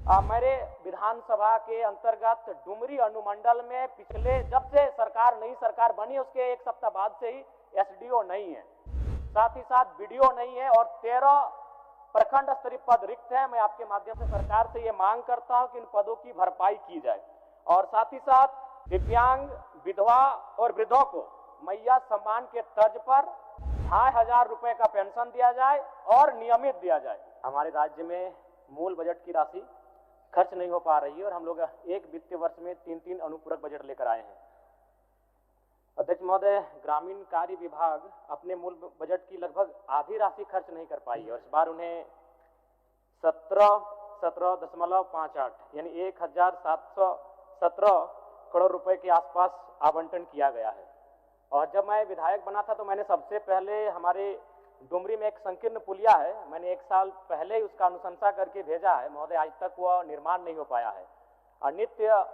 मेरे विधानसभा के अंतर्गत डुमरी अनुमंडल में पिछले जब से नई सरकार बनी उसके एक सप्ताह बाद से ही एसडीओ नहीं है, साथ ही साथ बीडीओ नहीं है और 13 प्रखंड स्तरीय पद रिक्त है। मैं आपके माध्यम से सरकार से ये मांग करता हूं कि इन पदों की भरपाई की जाए और साथ ही साथ दिव्यांग, विधवा और वृद्धों को मैया सम्मान के तर्ज पर 2500 रुपए का पेंशन दिया जाए और नियमित दिया जाए। हमारे राज्य में मूल बजट की राशि खर्च नहीं हो पा रही है और हम लोग एक वित्तीय वर्ष में 3 अनुपूरक बजट लेकर आए हैं। अध्यक्ष महोदय, ग्रामीण कार्य विभाग अपने मूल बजट की लगभग आधी राशि खर्च नहीं कर पाई और इस बार उन्हें 17.58 यानी 1717 करोड़ रुपए के आसपास आवंटन किया गया है। और जब मैं विधायक बना था तो मैंने सबसे पहले हमारे डुमरी में एक संकीर्ण पुलिया है, मैंने 1 साल पहले ही उसका अनुशंसा करके भेजा है महोदय, आज तक वह निर्माण नहीं हो पाया है और नित्य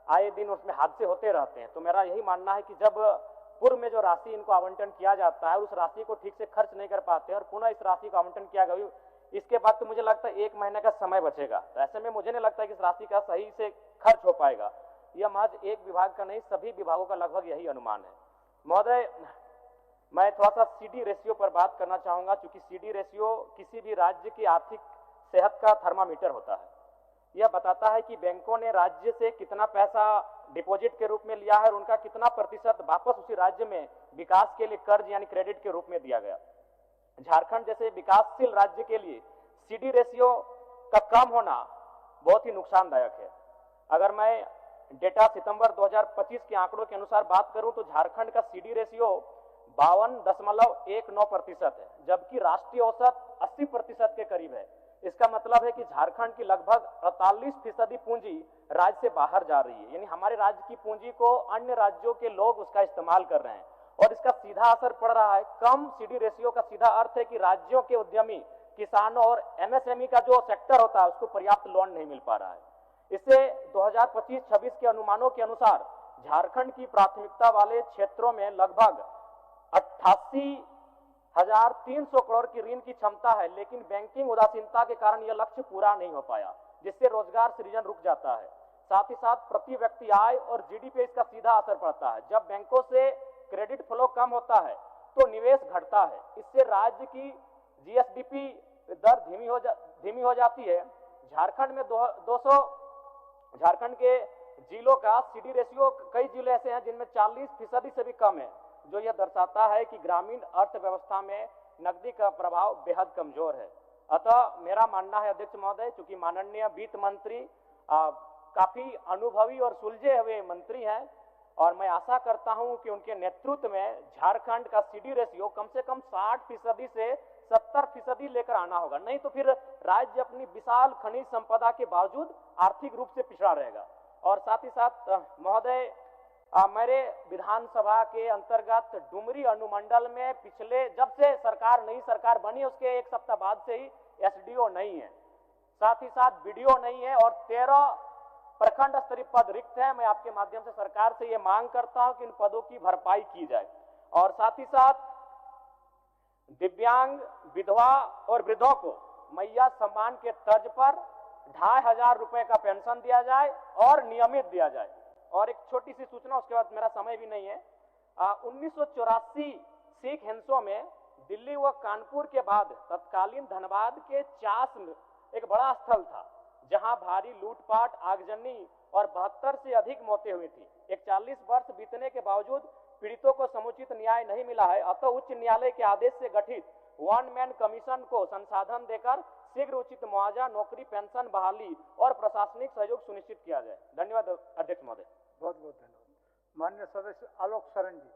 आए दिन उसमें हादसे होते रहते हैं। तो मेरा यही मानना है कि जब पूर्व में जो राशि इनको आवंटन किया जाता है उस राशि को ठीक से खर्च नहीं कर पाते और पुनः इस राशि को आवंटन किया गया, इसके बाद तो मुझे लगता है 1 महीने का समय बचेगा। तो ऐसे में मुझे नहीं लगता कि इस राशि का सही से खर्च हो पाएगा। यह महज एक विभाग का नहीं, सभी विभागों का लगभग यही अनुमान है। महोदय, मैं थोड़ा सा सीडी रेशियो पर बात करना चाहूंगा, क्योंकि सीडी रेशियो किसी भी राज्य की आर्थिक सेहत का थर्मामीटर होता है। यह बताता है कि बैंकों ने राज्य से कितना पैसा डिपॉजिट के रूप में लिया है और उनका कितना प्रतिशत वापस उसी राज्य में विकास के लिए कर्ज यानी क्रेडिट के रूप में दिया गया। झारखंड जैसे विकासशील राज्य के लिए सीडी रेशियो का कम होना बहुत ही नुकसानदायक है। अगर मैं डेटा सितंबर 2025 के आंकड़ों के अनुसार बात करूं तो झारखंड का सीडी रेशियो 52.19% है, जबकि राष्ट्रीय औसत 80% के करीब है। इसका मतलब है कि झारखंड की लगभग 48% पूंजी राज्य से बाहर जा रही है, यानी हमारे राज्य की पूंजी को अन्य राज्यों के लोग उसका इस्तेमाल कर रहे हैं और इसका सीधा असर पड़ रहा है। कम सीडी रेशियो का सीधा अर्थ है कि राज्यों के उद्यमी, किसानों और एमएसएमई का जो सेक्टर होता है उसको पर्याप्त लोन नहीं मिल पा रहा है। इससे 2025-26 के अनुमानों के अनुसार झारखंड की प्राथमिकता वाले क्षेत्रों में लगभग 88,300 करोड़ की ऋण की क्षमता है, लेकिन बैंकिंग उदासीनता के कारण यह लक्ष्य पूरा नहीं हो पाया, जिससे रोजगार सृजन रुक जाता है। साथ ही साथ प्रति व्यक्ति आय और जीडीपी पे इसका सीधा असर पड़ता है। जब बैंकों से क्रेडिट फ्लो कम होता है तो निवेश घटता है, इससे राज्य की जीएसडीपी दर धीमी हो जाती है। झारखंड के जिलों का सीडी रेशियो, कई जिले ऐसे हैं जिनमें 40% से भी कम है, जो यह दर्शाता है कि ग्रामीण अर्थव्यवस्था में नकदी का प्रभाव बेहद कमजोर है। अतः मेरा मानना है अध्यक्ष महोदय, चूंकि माननीय वित्त मंत्री काफी अनुभवी और सुलझे हुए मंत्री हैं और मैं आशा करता हूं कि उनके नेतृत्व में झारखंड का सीडी रेशियो कम से कम 60% से 70% लेकर आना होगा, नहीं तो फिर राज्य अपनी विशाल खनिज संपदा के बावजूद आर्थिक रूप से पिछड़ा रहेगा। और साथ ही साथ महोदय, मेरे विधानसभा के अंतर्गत डुमरी अनुमंडल में पिछले जब से नई सरकार बनी उसके एक सप्ताह बाद से ही एसडीओ नहीं है, साथ ही साथ बीडीओ नहीं है और 13 प्रखंड स्तरीय पद रिक्त है। मैं आपके माध्यम से सरकार से ये मांग करता हूं कि इन पदों की भरपाई की जाए और साथ ही साथ दिव्यांग, विधवा और वृद्धों को मैया सम्मान के तर्ज पर 2500 रुपए का पेंशन दिया जाए और नियमित दिया जाए। और एक छोटी सी सूचना, उसके बाद मेरा समय भी नहीं है। 1984 सिख हिंसों में दिल्ली व कानपुर के बाद तत्कालीन धनबाद के चास एक बड़ा स्थल था जहां भारी लूटपाट, आगजनी और 72 से अधिक मौतें हुई थी। 41 वर्ष बीतने के बावजूद पीड़ितों को समुचित न्याय नहीं मिला है। अतः उच्च न्यायालय के आदेश से गठित 1 मैन कमीशन को संसाधन देकर शीघ्र उचित मुआवजा, नौकरी, पेंशन बहाली और प्रशासनिक सहयोग सुनिश्चित किया जाए। धन्यवाद अध्यक्ष महोदय। बहुत बहुत धन्यवाद। माननीय सदस्य आलोक शरण जी।